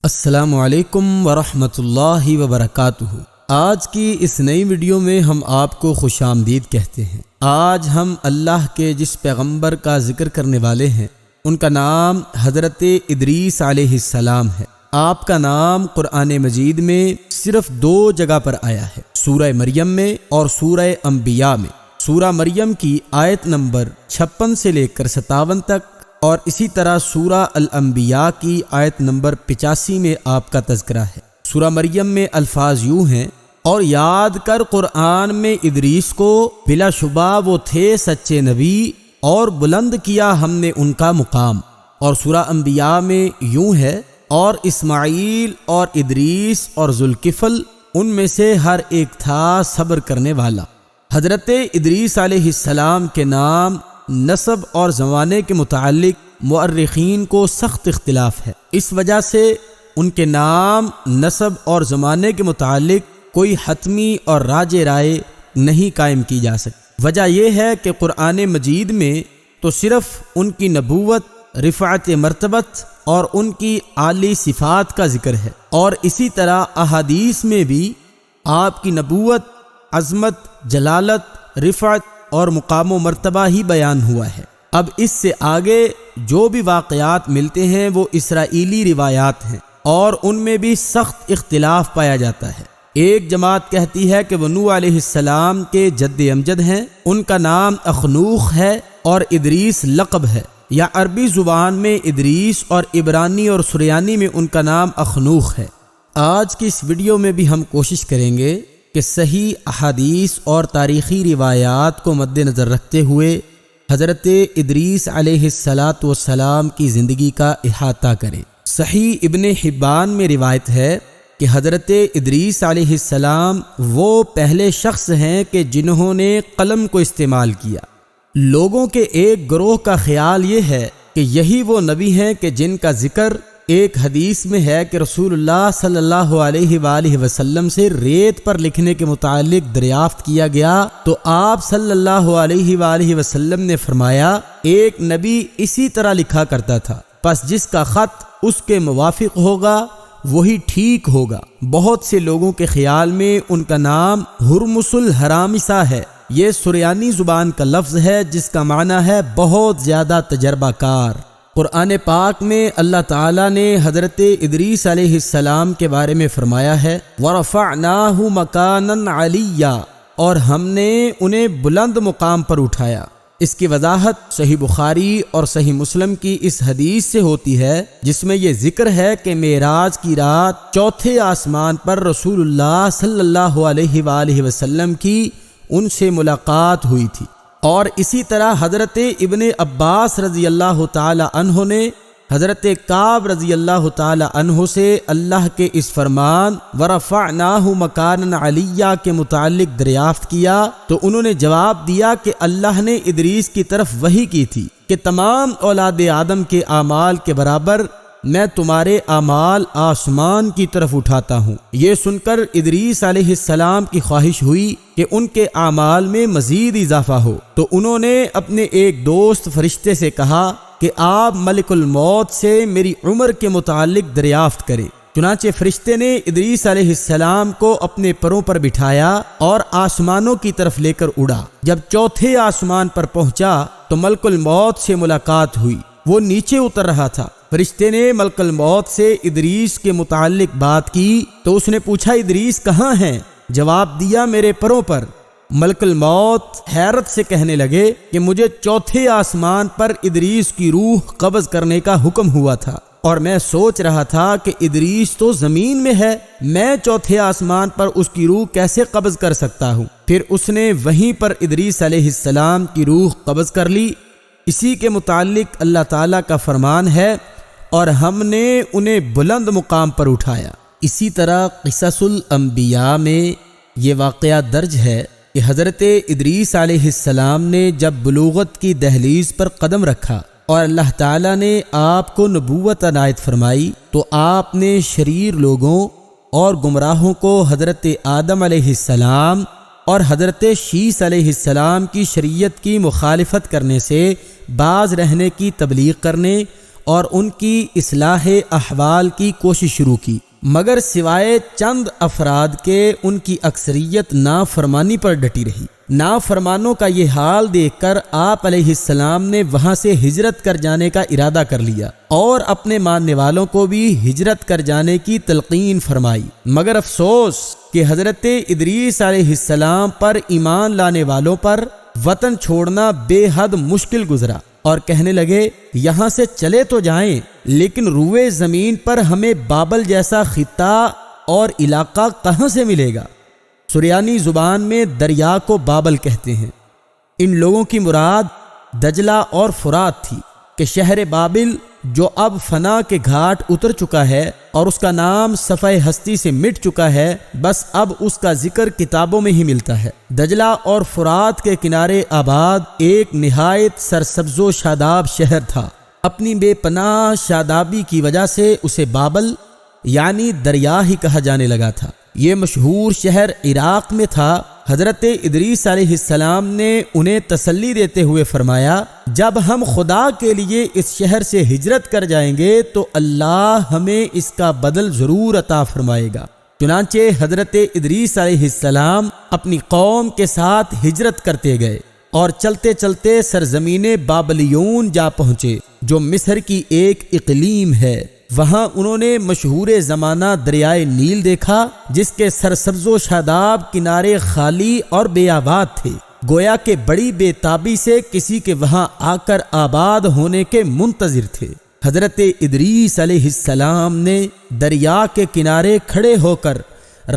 السلام علیکم ورحمۃ اللہ وبرکاتہ۔ آج کی اس نئی ویڈیو میں ہم آپ کو خوش آمدید کہتے ہیں۔ آج ہم اللہ کے جس پیغمبر کا ذکر کرنے والے ہیں ان کا نام حضرت ادریس علیہ السلام ہے۔ آپ کا نام قرآن مجید میں صرف 2 جگہ پر آیا ہے، سورہ مریم میں اور سورہ انبیاء میں۔ سورہ مریم کی آیت نمبر 56 سے لے کر 57 تک اور اسی طرح سورہ الانبیاء کی آیت نمبر 85 میں آپ کا تذکرہ ہے۔ سورہ مریم میں الفاظ یوں ہیں: اور یاد کر قرآن میں ادریس کو، بلا شبہ وہ تھے سچے نبی، اور بلند کیا ہم نے ان کا مقام۔ اور سورہ انبیاء میں یوں ہے: اور اسماعیل اور ادریس اور ذوالکفل ان میں سے ہر ایک تھا صبر کرنے والا۔ حضرت ادریس علیہ السلام کے نام، نسب اور زمانے کے متعلق مؤرخین کو سخت اختلاف ہے۔ اس وجہ سے ان کے نام، نسب اور زمانے کے متعلق کوئی حتمی اور راجح رائے نہیں قائم کی جا سکتی۔ وجہ یہ ہے کہ قرآن مجید میں تو صرف ان کی نبوت، رفعت مرتبت اور ان کی عالی صفات کا ذکر ہے، اور اسی طرح احادیث میں بھی آپ کی نبوت، عظمت، جلالت، رفعت اور مقام و مرتبہ ہی بیان ہوا ہے۔ اب اس سے آگے جو بھی واقعات ملتے ہیں وہ اسرائیلی روایات ہیں، اور ان میں بھی سخت اختلاف پایا جاتا ہے۔ ایک جماعت کہتی ہے کہ وہ نوح علیہ السلام کے جد امجد ہیں، ان کا نام اخنوخ ہے اور ادریس لقب ہے، یا عربی زبان میں ادریس اور عبرانی اور سریانی میں ان کا نام اخنوخ ہے۔ آج کی اس ویڈیو میں بھی ہم کوشش کریں گے کہ صحیح احادیث اور تاریخی روایات کو مد نظر رکھتے ہوئے حضرت ادریس علیہ السلام کی زندگی کا احاطہ کریں۔ صحیح ابن حبان میں روایت ہے کہ حضرت ادریس علیہ السلام وہ پہلے شخص ہیں کہ جنہوں نے قلم کو استعمال کیا۔ لوگوں کے ایک گروہ کا خیال یہ ہے کہ یہی وہ نبی ہیں کہ جن کا ذکر ایک حدیث میں ہے کہ رسول اللہ صلی اللہ علیہ وآلہ وسلم سے ریت پر لکھنے کے متعلق دریافت کیا گیا تو آپ صلی اللہ علیہ وآلہ وسلم نے فرمایا ایک نبی اسی طرح لکھا کرتا تھا، پس جس کا خط اس کے موافق ہوگا وہی ٹھیک ہوگا۔ بہت سے لوگوں کے خیال میں ان کا نام ہرمس الحرامسہ ہے۔ یہ سریانی زبان کا لفظ ہے جس کا معنی ہے بہت زیادہ تجربہ کار۔ قرآن پاک میں اللہ تعالیٰ نے حضرت ادریس علیہ السلام کے بارے میں فرمایا ہے وَرَفَعْنَاهُ مَكَانًا عَلِيًّا، اور ہم نے انہیں بلند مقام پر اٹھایا۔ اس کی وضاحت صحیح بخاری اور صحیح مسلم کی اس حدیث سے ہوتی ہے جس میں یہ ذکر ہے کہ معراج کی رات 4تھے آسمان پر رسول اللہ صلی اللہ علیہ وآلہ وسلم کی ان سے ملاقات ہوئی تھی۔ اور اسی طرح حضرت ابن عباس رضی اللہ تعالی عنہ نے حضرت کعب رضی اللہ تعالی عنہ سے اللہ کے اس فرمان وَرَفَعْنَاهُ مَكَانًا عَلِيًّا کے متعلق دریافت کیا تو انہوں نے جواب دیا کہ اللہ نے ادریس کی طرف وحی کی تھی کہ تمام اولاد آدم کے اعمال کے برابر میں تمہارے اعمال آسمان کی طرف اٹھاتا ہوں۔ یہ سن کر ادریس علیہ السلام کی خواہش ہوئی کہ ان کے اعمال میں مزید اضافہ ہو، تو انہوں نے اپنے ایک دوست فرشتے سے کہا کہ آپ ملک الموت سے میری عمر کے متعلق دریافت کریں۔ چنانچہ فرشتے نے ادریس علیہ السلام کو اپنے پروں پر بٹھایا اور آسمانوں کی طرف لے کر اڑا۔ جب 4تھے آسمان پر پہنچا تو ملک الموت سے ملاقات ہوئی۔ وہ نیچے اتر رہا تھا۔ فرشتے نے ملک الموت سے ادریس کے متعلق بات کی تو اس نے پوچھا ادریس کہاں ہیں؟ جواب دیا میرے پروں پر۔ ملک الموت حیرت سے کہنے لگے کہ مجھے 4تھے آسمان پر ادریس کی روح قبض کرنے کا حکم ہوا تھا، اور میں سوچ رہا تھا کہ ادریس تو زمین میں ہے، میں 4تھے آسمان پر اس کی روح کیسے قبض کر سکتا ہوں؟ پھر اس نے وہیں پر ادریس علیہ السلام کی روح قبض کر لی۔ اسی کے متعلق اللہ تعالیٰ کا فرمان ہے اور ہم نے انہیں بلند مقام پر اٹھایا۔ اسی طرح قصص الانبیاء میں یہ واقعہ درج ہے کہ حضرت ادریس علیہ السلام نے جب بلوغت کی دہلیز پر قدم رکھا اور اللہ تعالیٰ نے آپ کو نبوت عنایت فرمائی تو آپ نے شریر لوگوں اور گمراہوں کو حضرت آدم علیہ السلام اور حضرت شیس علیہ السلام کی شریعت کی مخالفت کرنے سے باز رہنے کی تبلیغ کرنے اور ان کی اصلاح احوال کی کوشش شروع کی، مگر سوائے چند افراد کے ان کی اکثریت نافرمانی پر ڈٹی رہی۔ نافرمانوں کا یہ حال دیکھ کر آپ علیہ السلام نے وہاں سے ہجرت کر جانے کا ارادہ کر لیا اور اپنے ماننے والوں کو بھی ہجرت کر جانے کی تلقین فرمائی، مگر افسوس کہ حضرت ادریس علیہ السلام پر ایمان لانے والوں پر وطن چھوڑنا بے حد مشکل گزرا، اور کہنے لگے یہاں سے چلے تو جائیں لیکن روئے زمین پر ہمیں بابل جیسا خطہ اور علاقہ کہاں سے ملے گا؟ سریانی زبان میں دریا کو بابل کہتے ہیں۔ ان لوگوں کی مراد دجلہ اور فرات تھی کہ شہر بابل جو اب فنا کے گھاٹ اتر چکا ہے اور اس کا نام صفحہ ہستی سے مٹ چکا ہے، بس اب اس کا ذکر کتابوں میں ہی ملتا ہے۔ دجلہ اور فرات کے کنارے آباد ایک نہایت سرسبز و شاداب شہر تھا۔ اپنی بے پناہ شادابی کی وجہ سے اسے بابل یعنی دریا ہی کہا جانے لگا تھا۔ یہ مشہور شہر عراق میں تھا۔ حضرت ادریس علیہ السلام نے انہیں تسلی دیتے ہوئے فرمایا، جب ہم خدا کے لیے اس شہر سے ہجرت کر جائیں گے تو اللہ ہمیں اس کا بدل ضرور عطا فرمائے گا۔ چنانچہ حضرت ادریس علیہ السلام اپنی قوم کے ساتھ ہجرت کرتے گئے اور چلتے چلتے سرزمین بابلیون جا پہنچے جو مصر کی ایک اقلیم ہے۔ وہاں انہوں نے مشہور زمانہ دریائے نیل دیکھا جس کے سرسبز و شاداب کنارے خالی اور بے آباد تھے، گویا کہ بڑی بے تابی سے کسی کے وہاں آ کر آباد ہونے کے منتظر تھے۔ حضرت ادریس علیہ السلام نے دریا کے کنارے کھڑے ہو کر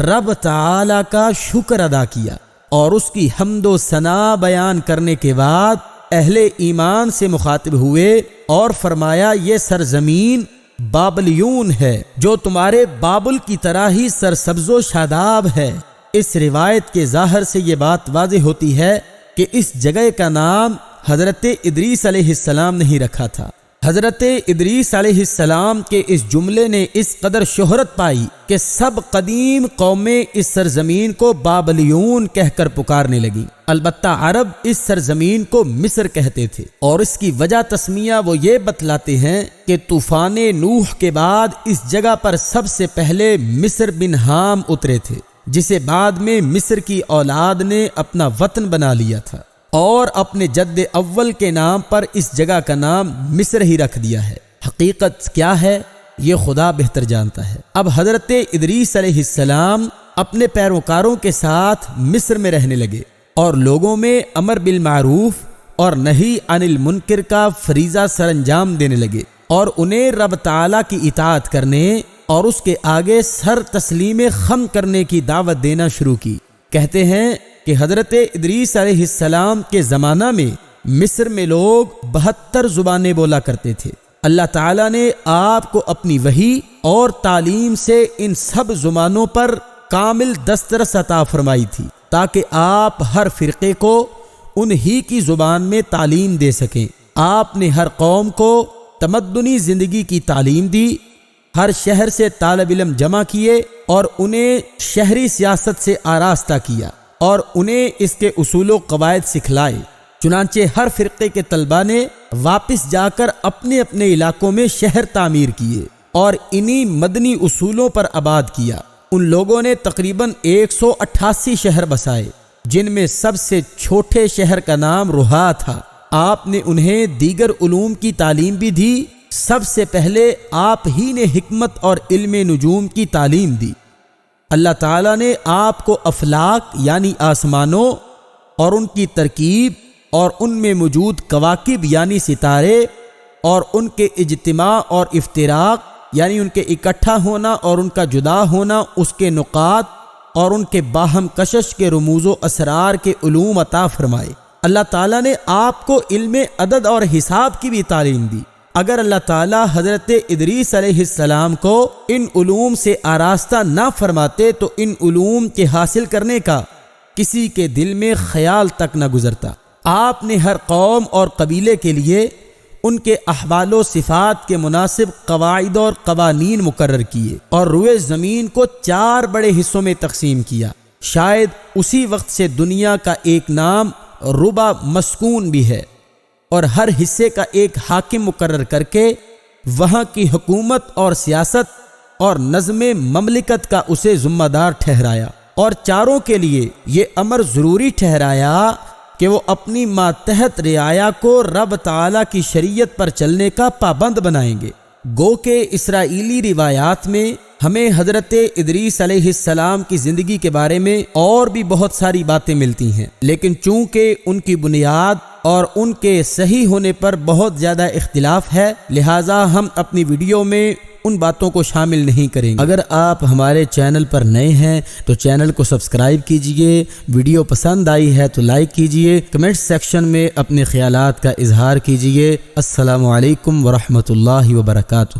رب تعالی کا شکر ادا کیا اور اس کی حمد و ثنا بیان کرنے کے بعد اہل ایمان سے مخاطب ہوئے اور فرمایا، یہ سرزمین بابلیون ہے جو تمہارے بابل کی طرح ہی سرسبز و شاداب ہے۔ اس روایت کے ظاہر سے یہ بات واضح ہوتی ہے کہ اس جگہ کا نام حضرت ادریس علیہ السلام نے ہی رکھا تھا۔ حضرت ادریس علیہ السلام کے اس جملے نے اس قدر شہرت پائی کہ سب قدیم قومیں اس سرزمین کو بابلیون کہہ کر پکارنے لگیں۔ البتہ عرب اس سرزمین کو مصر کہتے تھے، اور اس کی وجہ تسمیہ وہ یہ بتلاتے ہیں کہ طوفان نوح کے بعد اس جگہ پر سب سے پہلے مصر بن حام اترے تھے، جسے بعد میں مصر کی اولاد نے اپنا وطن بنا لیا تھا اور اپنے جد اول کے نام پر اس جگہ کا نام مصر ہی رکھ دیا ہے۔ حقیقت کیا ہے یہ خدا بہتر جانتا ہے۔ اب حضرت ادریس علیہ السلام اپنے پیروکاروں کے ساتھ مصر میں رہنے لگے اور لوگوں میں امر بالمعروف اور نہی عن المنکر کا فریضہ سر انجام دینے لگے اور انہیں رب تعالیٰ کی اطاعت کرنے اور اس کے آگے سر تسلیم خم کرنے کی دعوت دینا شروع کی۔ کہتے ہیں کہ حضرت ادریس علیہ السلام کے زمانہ میں مصر میں لوگ 72 زبانیں بولا کرتے تھے۔ اللہ تعالیٰ نے آپ کو اپنی وحی اور تعلیم سے ان سب زبانوں پر کامل دسترس عطا فرمائی تھی تاکہ آپ ہر فرقے کو انہی کی زبان میں تعلیم دے سکیں۔ آپ نے ہر قوم کو تمدنی زندگی کی تعلیم دی، ہر شہر سے طالب علم جمع کیے اور انہیں شہری سیاست سے آراستہ کیا اور انہیں اس کے اصول و قواعد سکھلائے۔ چنانچہ ہر فرقے کے طلباء نے واپس جا کر اپنے اپنے علاقوں میں شہر تعمیر کیے اور انہی مدنی اصولوں پر آباد کیا۔ ان لوگوں نے تقریباً 188 شہر بسائے، جن میں سب سے چھوٹے شہر کا نام روحا تھا۔ آپ نے انہیں دیگر علوم کی تعلیم بھی دی۔ سب سے پہلے آپ ہی نے حکمت اور علم نجوم کی تعلیم دی۔ اللہ تعالیٰ نے آپ کو افلاک یعنی آسمانوں اور ان کی ترکیب اور ان میں موجود کواکب یعنی ستارے اور ان کے اجتماع اور افتراق یعنی ان کے اکٹھا ہونا اور ان کا جدا ہونا، اس کے نقاط اور ان کے باہم کشش کے رموز و اسرار کے علوم عطا فرمائے۔ اللہ تعالیٰ نے آپ کو علم عدد اور حساب کی بھی تعلیم دی۔ اگر اللہ تعالیٰ حضرت ادریس علیہ السلام کو ان علوم سے آراستہ نہ فرماتے تو ان علوم کے حاصل کرنے کا کسی کے دل میں خیال تک نہ گزرتا۔ آپ نے ہر قوم اور قبیلے کے لیے ان کے احوال و صفات کے مناسب قواعد اور قوانین مقرر کیے اور روئے زمین کو 4 بڑے حصوں میں تقسیم کیا۔ شاید اسی وقت سے دنیا کا ایک نام ربع مسکون بھی ہے، اور ہر حصے کا ایک حاکم مقرر کر کے وہاں کی حکومت اور سیاست اور نظم مملکت کا اسے ذمہ دار ٹھہرایا، اور چاروں کے لیے یہ امر ضروری ٹھہرایا کہ وہ اپنی ماتحت رعایا کو رب تعالیٰ کی شریعت پر چلنے کا پابند بنائیں گے۔ گو کہ اسرائیلی روایات میں ہمیں حضرت ادریس علیہ السلام کی زندگی کے بارے میں اور بھی بہت ساری باتیں ملتی ہیں، لیکن چونکہ ان کی بنیاد اور ان کے صحیح ہونے پر بہت زیادہ اختلاف ہے، لہٰذا ہم اپنی ویڈیو میں ان باتوں کو شامل نہیں کریں گے۔ اگر آپ ہمارے چینل پر نئے ہیں تو چینل کو سبسکرائب کیجئے، ویڈیو پسند آئی ہے تو لائک کیجئے، کمنٹ سیکشن میں اپنے خیالات کا اظہار کیجئے۔ السلام علیکم ورحمۃ اللہ وبرکاتہ۔